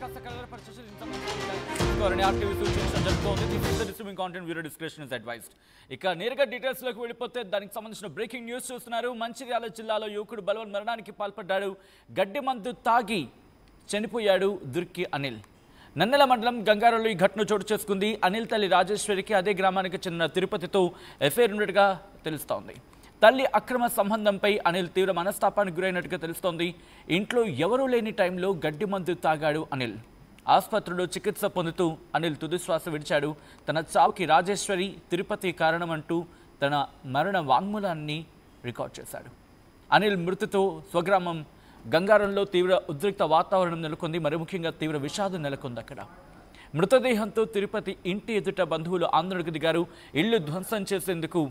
కాస్త కలవరపరిచేసి ఆర్టీవీ సూచించడం జరుగుతోంది. This receiving content video description is advised. ఇక నేరుగా డీటెయిల్స్ లోకి వెళ్ళిపోతే దానికి సంబంధించిన బ్రేకింగ్ న్యూస్ చూస్తున్నారు. మంచిర్యాల జిల్లాలో యువకుడు బలవన్ మరణానికి పాల్పడ్డాడు. గడ్డి మందు తాగి చనిపోయాడు దుర్కి అనిల్. నన్నెల మండలం గంగారంలో ఈ ఘటన చోటు చేసుకుంది. అనిల్ తల్లి రాజేశ్వరికి అదే గ్రామానికి చెందిన తిరుపతితో ఎఫ్ఐఆర్ ఉన్నట్టుగా తెలుస్తోంది. తల్లి అక్రమ సంబంధంపై అనిల్ తీవ్ర మనస్తాపానికి గురైనట్టుగా తెలుస్తోంది. ఇంట్లో ఎవరూ లేని టైంలో గడ్డి మందు తాగాడు అనిల్. ఆసుపత్రిలో చికిత్స పొందుతూ అనిల్ తుదిశ్వాస విడిచాడు. తన చావుకి రాజేశ్వరి, తిరుపతి కారణమంటూ తన మరణ వాంగ్మూలాన్ని రికార్డ్ చేశాడు. అనిల్ మృతితో స్వగ్రామం గంగారంలో తీవ్ర ఉద్రిక్త వాతావరణం నెలకొంది. మరి ముఖ్యంగా తీవ్ర విషాదం నెలకొంది అక్కడ. మృతదేహంతో తిరుపతి ఇంటి ఎదుట బంధువులు ఆందోళనకు దిగారు. ఇళ్లు ధ్వంసం చేసేందుకు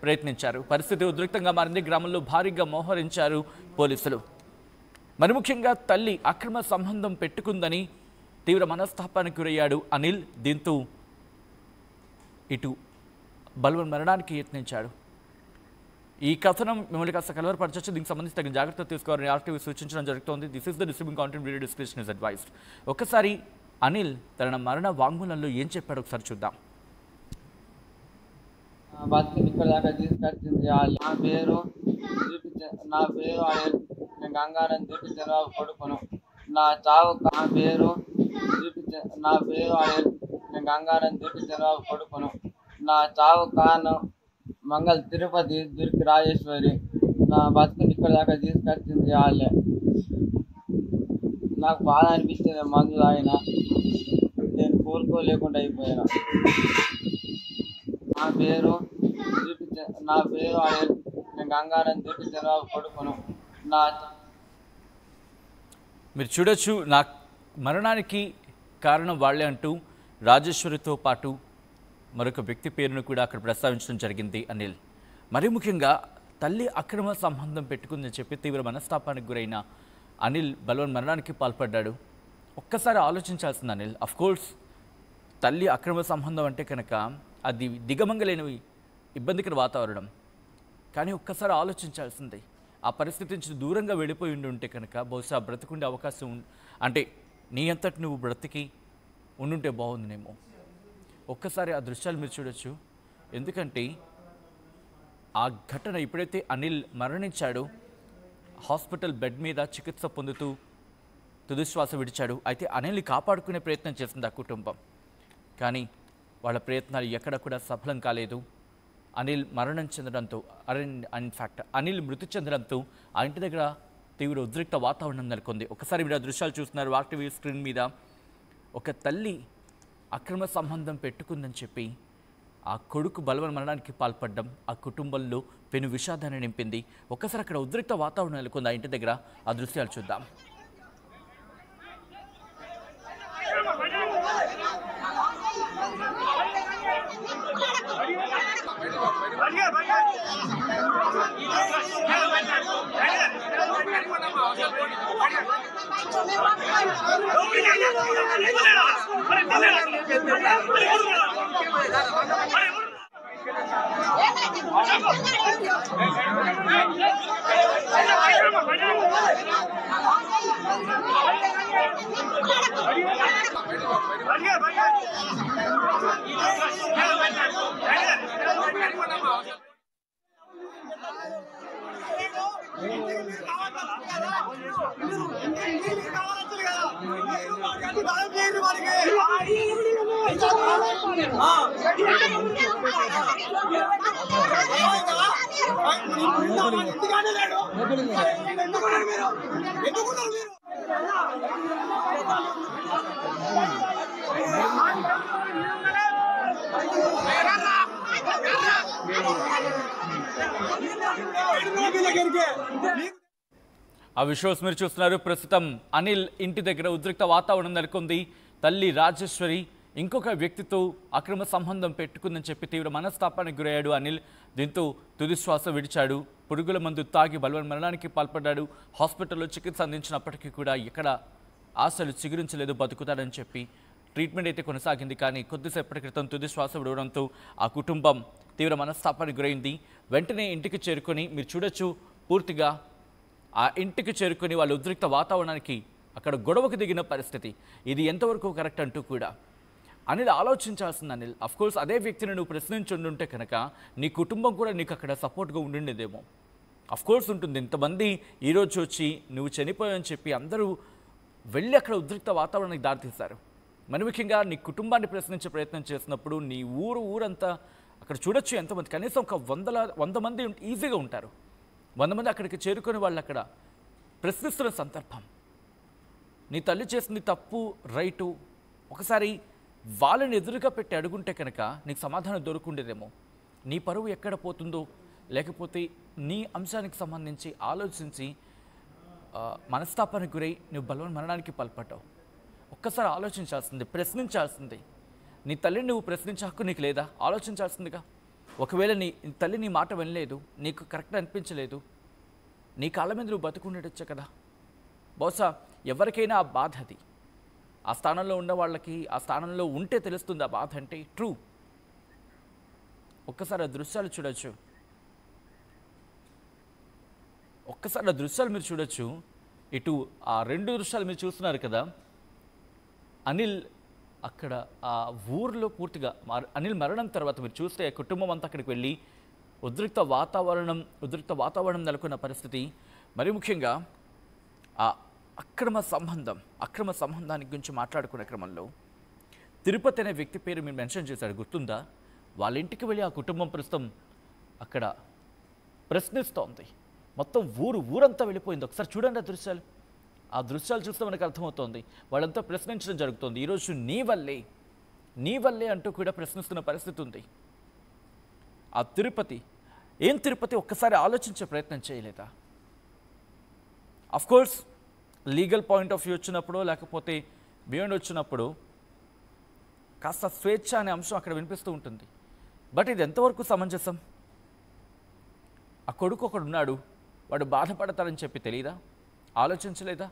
ప్రయత్నించారు. పరిస్థితి ఉద్రిక్తంగా మారింది. గ్రామంలో భారీగా మోహరించారు పోలీసులు. మరి ముఖ్యంగా తల్లి అక్రమ సంబంధం పెట్టుకుందని తీవ్ర మనస్తాపానికి గురయ్యాడు అనిల్. దీంతో ఇటు బలవన్ మరణానికి యత్నించాడు. ఈ కథనం మిమ్మల్ని కాస్త కలవరపరచవచ్చు. దీనికి సంబంధించి తగిన జాగ్రత్తలు తీసుకోవాలని ఆర్టీవీ సూచించడం జరుగుతోంది. This is the receiving content video description is advised. ఒక్కసారి అనిల్ తన మరణ వాంగ్మూలంలో ఏం చెప్పాడో ఒకసారి చూద్దాం. బతికి ఇక్కడ దాకా తీసుకొచ్చింది వాళ్ళు. నా పేరు అనిల్. నేను గంగారం దుర్కి చంద్రబాబు కొడుకును. నా చావు అనిల్. నేను గంగారం దుర్కి చంద్రబాబు కొడుకును. నా చావు కారణం మంగళ తిరుపతి దుర్కి రాజేశ్వరి. నా బతుకుని ఇక్కడ దాకా తీసుకొచ్చింది వాళ్ళే. నాకు బాధ అనిపిస్తుంది. మందు తాగిన నేను కోలుకోలేకుండా అయిపోయాను. నా పేరు అనిల్. నేను గంగారం దుర్కి చంద్రబాబు కొడుకును. మీరు చూడొచ్చు, నా మరణానికి కారణం వాళ్ళే అంటూ రాజేశ్వరితో పాటు మరొక వ్యక్తి పేరును కూడా అక్కడ ప్రస్తావించడం జరిగింది అనిల్. మరీ ముఖ్యంగా తల్లి అక్రమ సంబంధం పెట్టుకుందని చెప్పి తీవ్ర మనస్తాపానికి గురైన అనిల్ బలవన్ మరణానికి పాల్పడ్డాడు. ఒక్కసారి ఆలోచించాల్సింది అనిల్. అఫ్కోర్స్ తల్లి అక్రమ సంబంధం అంటే కనుక అది దిగమంగలేని ఇబ్బందికర వాతావరణం. కానీ ఒక్కసారి ఆలోచించాల్సిందే. ఆ పరిస్థితి నుంచి దూరంగా వెళ్ళిపోయి ఉంటే కనుక బహుశా బ్రతికుండే అవకాశం అంటే నీ అంతటి నువ్వు బ్రతికి ఉండుంటే బాగుందినేమో. ఒక్కసారి ఆ దృశ్యాలు మీరు చూడొచ్చు. ఎందుకంటే ఆ ఘటన ఎప్పుడైతే అనిల్ మరణించాడో హాస్పిటల్ బెడ్ మీద చికిత్స పొందుతూ తుదిశ్వాస విడిచాడు. అయితే అనిల్ని కాపాడుకునే ప్రయత్నం చేసింది ఆ కుటుంబం. కానీ వాళ్ళ ప్రయత్నాలు ఎక్కడ కూడా సఫలం కాలేదు. అనిల్ మరణం చెందడంతో ఇన్ఫ్యాక్ట్ అనిల్ మృతి చెందడంతో ఆ ఇంటి దగ్గర తీవ్ర ఉద్రిక్త వాతావరణం నెలకొంది. ఒకసారి మీరు ఆ దృశ్యాలు చూస్తున్నారు ఆర్టీవీ స్క్రీన్ మీద. ఒక తల్లి అక్రమ సంబంధం పెట్టుకుందని చెప్పి ఆ కొడుకు బలవన్ మరణానికి పాల్పడడం ఆ కుటుంబంలో పెను విషాదాన్ని నింపింది. ఒక్కసారి అక్కడ ఉద్రిక్త వాతావరణం నెలకొంది ఆ ఇంటి దగ్గర. ఆ దృశ్యాలు చూద్దాం. ఆ విషయాలు మీరు చూస్తున్నారు. ప్రస్తుతం అనిల్ ఇంటి దగ్గర ఉద్రిక్త వాతావరణం నెలకొంది. తల్లి రాజేశ్వరి ఇంకొక వ్యక్తితో అక్రమ సంబంధం పెట్టుకుందని చెప్పి తీవ్ర మనస్తాపానికి గురయ్యాడు అనిల్. దీంతో తుదిశ్వాస విడిచాడు. పురుగుల మందు తాగి బలవన్ మరణానికి పాల్పడ్డాడు. హాస్పిటల్లో చికిత్స అందించినప్పటికీ కూడా ఎక్కడ ఆశలు చిగురించలేదు, బతుకుతాడని చెప్పి ట్రీట్మెంట్ అయితే కొనసాగింది. కానీ కొద్దిసేపటి క్రితం తుదిశ్వాస విడవడంతో ఆ కుటుంబం తీవ్ర మనస్తాపానికి గురైంది. వెంటనే ఇంటికి చేరుకొని మీరు చూడొచ్చు, పూర్తిగా ఆ ఇంటికి చేరుకొని వాళ్ళ ఉద్రిక్త వాతావరణానికి అక్కడ గొడవకు దిగిన పరిస్థితి. ఇది ఎంతవరకు కరెక్ట్ అంటూ కూడా అనిల్ ఆలోచించాల్సింది. అనిల్ కోర్స్ అదే వ్యక్తిని నువ్వు ప్రశ్నించుండుంటే కనుక నీ కుటుంబం కూడా నీకు అక్కడ సపోర్ట్గా ఉండిండేదేమో. కోర్స్ ఉంటుంది. ఇంతమంది ఈరోజు వచ్చి నువ్వు చనిపోయావని చెప్పి అందరూ వెళ్ళి అక్కడ ఉద్రిక్త వాతావరణానికి దారితీశారు. మరి ముఖ్యంగా నీ కుటుంబాన్ని ప్రశ్నించే ప్రయత్నం చేసినప్పుడు నీ ఊరంతా అక్కడ చూడొచ్చు ఎంతమంది, కనీసం ఒక 100 మంది ఈజీగా ఉంటారు. 100 మంది అక్కడికి చేరుకొని వాళ్ళు అక్కడ ప్రశ్నిస్తున్న సందర్భం. నీ తల్లి చేసింది తప్పు రైటు, ఒకసారి వాళ్ళని ఎదురుగా పెట్టి అడుగుంటే కనుక నీకు సమాధానం దొరుకుండేదేమో. నీ పరువు ఎక్కడ పోతుందో, లేకపోతే నీ అంశానికి సంబంధించి ఆలోచించి మనస్తాపానికి గురై నువ్వు బలవన్ మరణానికి పాల్పడ్డావు. ఒక్కసారి ఆలోచించాల్సింది, ప్రశ్నించాల్సింది. నీ తల్లిని నువ్వు ప్రశ్నించే హక్కు నీకు లేదా? ఆలోచించాల్సిందిగా. ఒకవేళ నీ తల్లి నీ మాట వినలేదు, నీకు కరెక్ట్ అనిపించలేదు, నీ కాళ్ళ మీద నువ్వు బతుకుండేటచ్చే కదా. బహుశా ఎవరికైనా ఆ బాధ అది, ఆ స్థానంలో ఉన్న వాళ్ళకి ఆ స్థానంలో ఉంటే తెలుస్తుంది ఆ బాధ అంటే. ట్రూ. ఒక్కసారి ఆ దృశ్యాలు చూడొచ్చు, ఒక్కసారి ఆ దృశ్యాలు మీరు చూడొచ్చు. ఇటు ఆ 2 దృశ్యాలు మీరు చూస్తున్నారు కదా. అనిల్ అక్కడ ఆ ఊర్లో పూర్తిగా అనిల్ మరణం తర్వాత మీరు చూస్తే కుటుంబం అంతా అక్కడికి వెళ్ళి ఉద్రిక్త వాతావరణం నెలకొన్న పరిస్థితి. మరి ముఖ్యంగా ఆ అక్రమ సంబంధానికి గురించి మాట్లాడుకునే క్రమంలో తిరుపతి అనే వ్యక్తి పేరు మీరు మెన్షన్ చేశాడు, గుర్తుందా? వాళ్ళ ఇంటికి వెళ్ళి ఆ కుటుంబం ప్రస్తుతం అక్కడ ప్రశ్నిస్తోంది. మొత్తం ఊరంతా వెళ్ళిపోయింది. ఒకసారి చూడండి ఆ దృశ్యాలు చూస్తే మనకు అర్థమవుతోంది. వాళ్ళంతా ప్రశ్నించడం జరుగుతోంది. ఈరోజు నీ వల్లే అంటూ కూడా ప్రశ్నిస్తున్న పరిస్థితి ఉంది. ఆ తిరుపతి ఒక్కసారి ఆలోచించే ప్రయత్నం చేయలేదా? Course legal point of view వచ్చినప్పుడు, లేకపోతే బియాండ్ వచ్చినప్పుడు కాస్త స్వేచ్ఛ అనే అంశం అక్కడ వినిపిస్తూ ఉంటుంది. బట్ ఇది ఎంతవరకు సమంజసం? ఆ కొడుకు ఒకడున్నాడు, వాడు బాధపడతారని చెప్పి తెలియదా? ఆలోచించలేదా?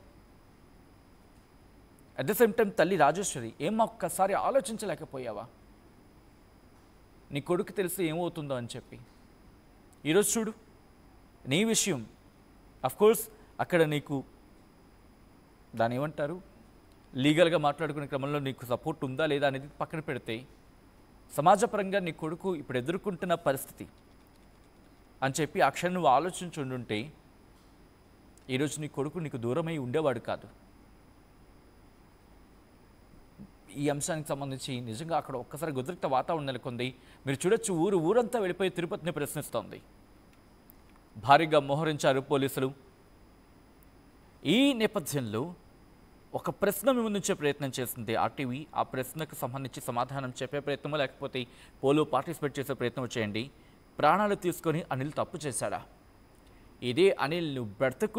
అట్ ద సేమ్ టైం తల్లి రాజేశ్వరి, ఒక్కసారి ఆలోచించలేకపోయావా? నీ కొడుకు తెలిసి ఏమవుతుందో అని చెప్పి. ఈరోజు చూడు, నీ విషయం కోర్స్ అక్కడ నీకు దాని ఏమంటారు, లీగల్గా మాట్లాడుకునే క్రమంలో నీకు సపోర్ట్ ఉందా లేదా అనేది పక్కన పెడితే, సమాజపరంగా నీ కొడుకు ఇప్పుడు ఎదుర్కొంటున్న పరిస్థితి అని చెప్పి ఆ క్షణం నువ్వు ఆలోచించుండుంటే ఈరోజు నీ కొడుకు నీకు దూరమై ఉండేవాడు కాదు. ఈ అంశానికి సంబంధించి నిజంగా అక్కడ ఒక్కసారి ఉద్రిక్త వాతావరణం నెలకొంది. మీరు చూడొచ్చు, ఊరంతా వెళ్ళిపోయి తిరుపతిని ప్రశ్నిస్తోంది. భారీగా మోహరించారు పోలీసులు. ఈ నేపథ్యంలో ఒక ప్రశ్న మీ ముందుంచే ప్రయత్నం చేసింది ఆర్టీవీ. ఆ ప్రశ్నకు సంబంధించి సమాధానం చెప్పే ప్రయత్నమో లేకపోతే పోలో పార్టిసిపేట్ చేసే ప్రయత్నం చేయండి. ప్రాణాలు తీసుకొని అనిల్ తప్పు చేశాడా? ఇదే అనిల్ నువ్వు బ్రతుకు